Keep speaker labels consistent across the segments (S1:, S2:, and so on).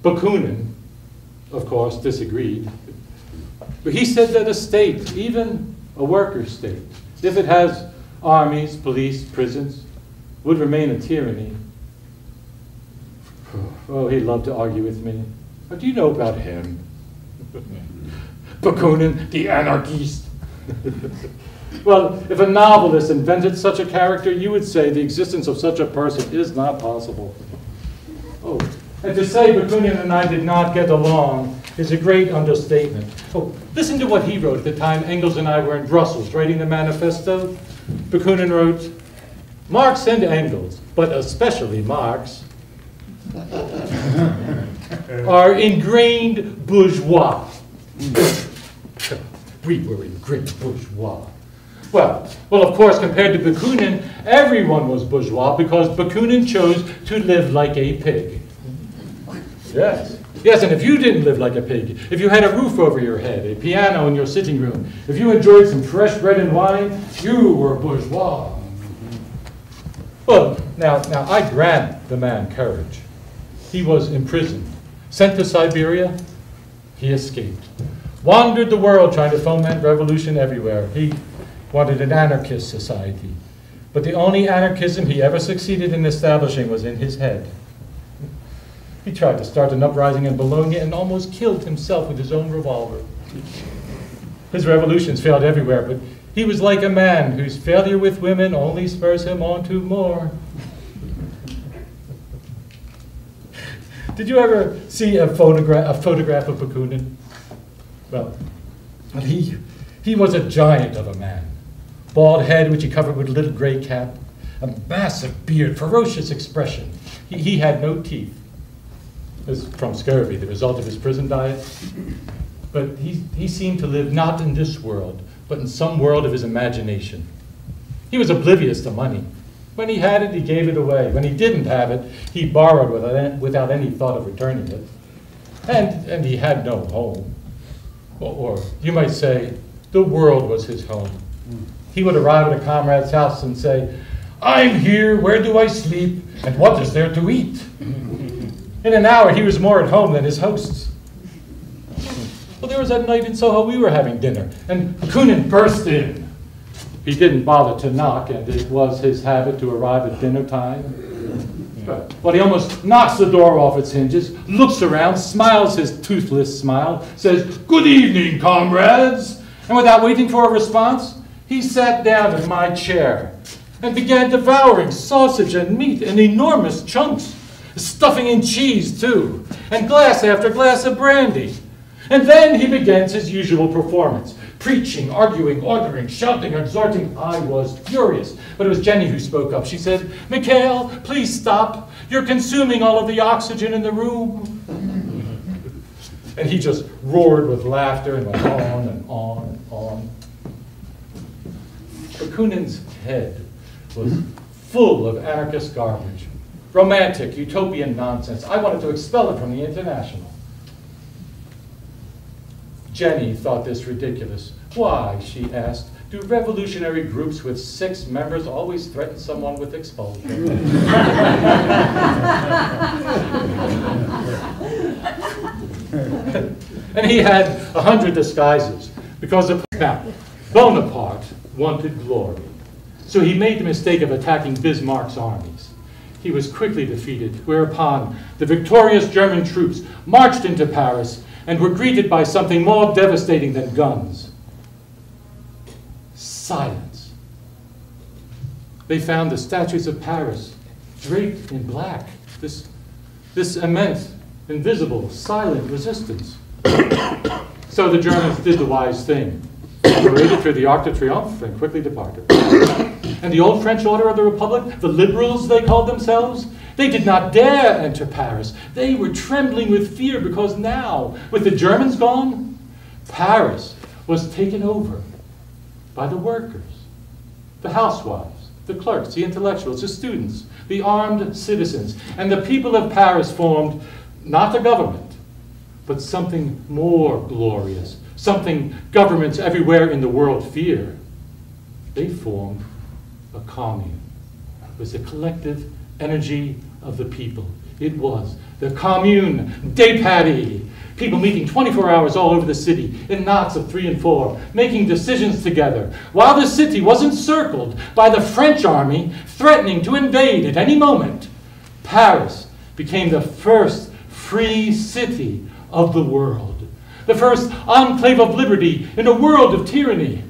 S1: Bakunin, of course, disagreed. But he said that a state, even a worker state, if it has armies, police, prisons, would remain a tyranny. Oh, he loved to argue with me. What do you know about him? Bakunin, the anarchist. Well, if a novelist invented such a character, you would say the existence of such a person is not possible. Oh, and to say Bakunin and I did not get along is a great understatement. Oh, listen to what he wrote at the time Engels and I were in Brussels writing the manifesto. Bakunin wrote, "Marx and Engels, but especially Marx, are ingrained bourgeois." We were ingrained bourgeois. Well, of course, compared to Bakunin, everyone was bourgeois because Bakunin chose to live like a pig. Yes. Yes, and if you didn't live like a pig, if you had a roof over your head, a piano in your sitting room, if you enjoyed some fresh bread and wine, you were bourgeois. Well, now I grant the man courage. He was imprisoned, sent to Siberia, he escaped. Wandered the world trying to foment revolution everywhere. He wanted an anarchist society. But the only anarchism he ever succeeded in establishing was in his head. He tried to start an uprising in Bologna and almost killed himself with his own revolver. His revolutions failed everywhere, but he was like a man whose failure with women only spurs him on to more. Did you ever see a photograph of Bakunin? Well, he was a giant of a man. Bald head, which he covered with a little gray cap, a massive beard, ferocious expression. He had no teeth. This was from scurvy, the result of his prison diet. But he seemed to live not in this world, but in some world of his imagination. He was oblivious to money. When he had it, he gave it away. When he didn't have it, he borrowed without any thought of returning it. And he had no home. Or you might say, the world was his home. He would arrive at a comrade's house and say, "I'm here, where do I sleep, and what is there to eat?" In an hour, he was more at home than his hosts. Well, there was that night in Soho we were having dinner, and Bakunin burst in. He didn't bother to knock, and it was his habit to arrive at dinner time. But he almost knocks the door off its hinges, looks around, smiles his toothless smile, says, "Good evening, comrades." And without waiting for a response, he sat down in my chair and began devouring sausage and meat in enormous chunks, stuffing in cheese too, and glass after glass of brandy. And then he begins his usual performance, preaching, arguing, ordering, shouting, exhorting. I was furious, but it was Jenny who spoke up. She said, "Mikhail, please stop. You're consuming all of the oxygen in the room." And he just roared with laughter and went on and on and on. Bakunin's head was full of anarchist garbage, romantic, utopian nonsense. I wanted to expel him from the International. Jenny thought this ridiculous. "Why," she asked, "do revolutionary groups with 6 members always threaten someone with expulsion?" And he had 100 disguises because of now, Bonaparte wanted glory. So he made the mistake of attacking Bismarck's armies. He was quickly defeated, whereupon the victorious German troops marched into Paris and were greeted by something more devastating than guns. Silence. They found the statues of Paris draped in black, this immense, invisible, silent resistance. So the Germans did the wise thing, paraded through the Arc de Triomphe and quickly departed. And the old French Order of the Republic, the liberals they called themselves, they did not dare enter Paris. They were trembling with fear because now, with the Germans gone, Paris was taken over by the workers, the housewives, the clerks, the intellectuals, the students, the armed citizens. And the people of Paris formed not a government, but something more glorious, something governments everywhere in the world fear. They formed a commune. It was the collective energy of the people. It was The Commune, Day Patty. People meeting 24 hours all over the city in knots of 3 and 4, making decisions together, while the city was encircled by the French army threatening to invade at any moment. Paris became the first free city of the world, the first enclave of liberty in a world of tyranny.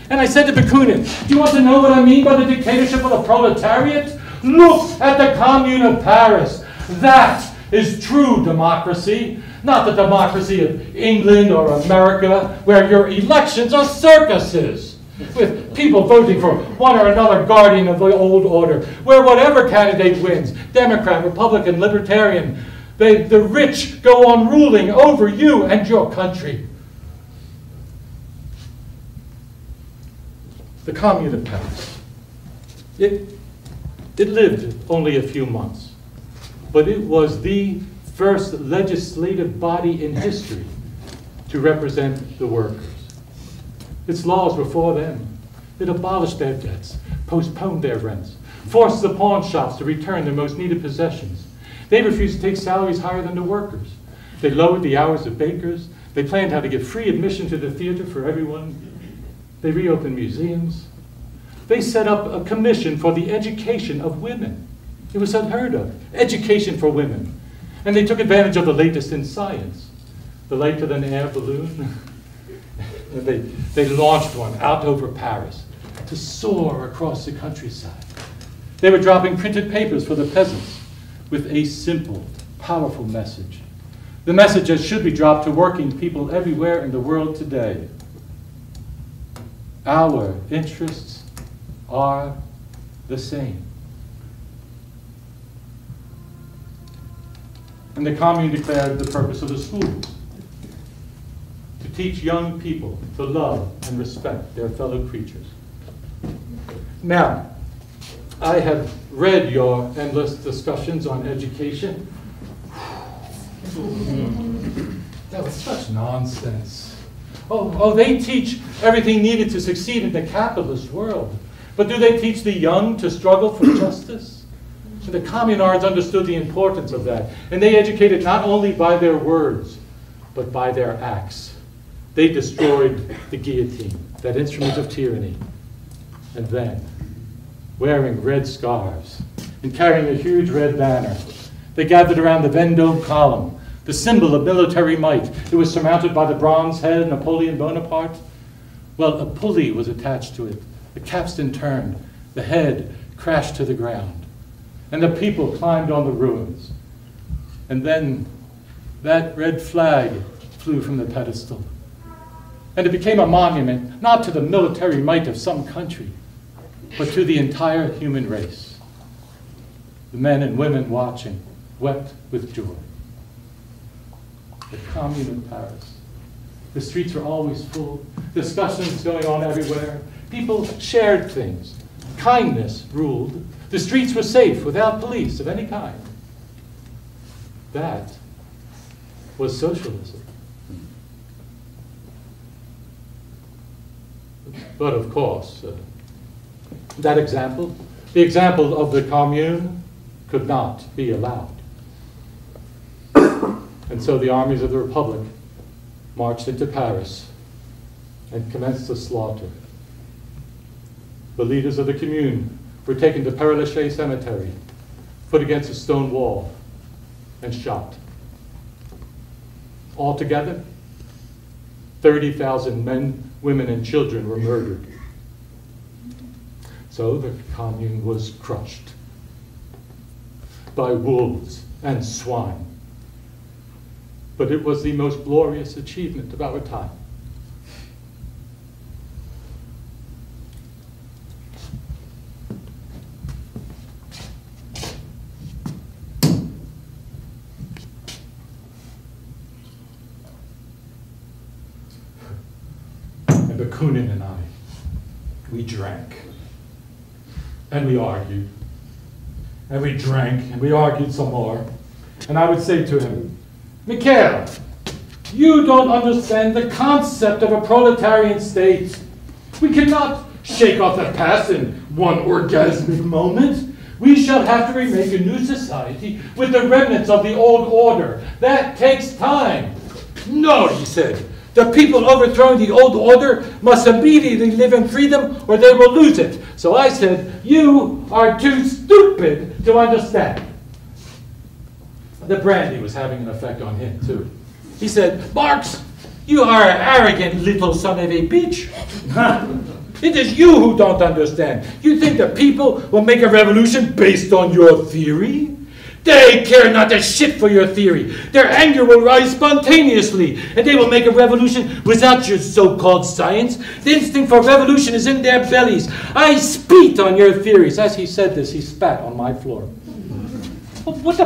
S1: And I said to Bakunin, do you want to know what I mean by the dictatorship of the proletariat? Look at the Commune of Paris. That is true democracy, not the democracy of England or America, where your elections are circuses, with people voting for one or another guardian of the old order, where whatever candidate wins, Democrat, Republican, Libertarian, the rich go on ruling over you and your country. The Commune of Paris. It lived only a few months, but it was the first legislative body in history to represent the workers. Its laws were for them. It abolished their debts, postponed their rents, forced the pawn shops to return their most needed possessions. They refused to take salaries higher than the workers. They lowered the hours of bakers. They planned how to give free admission to the theater for everyone. They reopened museums. They set up a commission for the education of women. It was unheard of, education for women. And they took advantage of the latest in science, the light-to-the-air balloon. They launched one out over Paris to soar across the countryside. They were dropping printed papers for the peasants with a simple, powerful message. The message that should be dropped to working people everywhere in the world today. Our interests are the same. And the Commune declared the purpose of the schools: to teach young people to love and respect their fellow creatures. Now, I have read your endless discussions on education. That was such nonsense. Oh, they teach everything needed to succeed in the capitalist world. But do they teach the young to struggle for justice? And the communards understood the importance of that. And they educated not only by their words, but by their acts. They destroyed the guillotine, that instrument of tyranny. And then, wearing red scarves and carrying a huge red banner, they gathered around the Vendôme column, the symbol of military might. It was surmounted by the bronze head of Napoleon Bonaparte. Well, a pulley was attached to it. The capstan turned. The head crashed to the ground. And the people climbed on the ruins. And then that red flag flew from the pedestal. And it became a monument, not to the military might of some country, but to the entire human race. The men and women watching wept with joy. The Commune of Paris. The streets were always full, discussions going on everywhere. People shared things. Kindness ruled. The streets were safe without police of any kind. That was socialism. But of course, that example, the example of the Commune, could not be allowed. And so the armies of the Republic marched into Paris and commenced the slaughter. The leaders of the Commune were taken to Père Lachaise Cemetery, put against a stone wall, and shot. Altogether, 30,000 men, women, and children were murdered. So the Commune was crushed by wolves and swine. But it was the most glorious achievement of our time. And Bakunin and I, we drank, and we argued, and we drank, and we argued some more. And I would say to him, Mikhail, you don't understand the concept of a proletarian state. We cannot shake off the past in one orgasmic moment. We shall have to remake a new society with the remnants of the old order. That takes time. No, he said. The people overthrowing the old order must immediately live in freedom or they will lose it. So I said, you are too stupid to understand. The brandy was having an effect on him, too. He said, Marx, you are an arrogant little son of a bitch. It is you who don't understand. You think the people will make a revolution based on your theory? They care not a shit for your theory. Their anger will rise spontaneously, and they will make a revolution without your so-called science. The instinct for revolution is in their bellies. I spit on your theories. As he said this, he spat on my floor. What the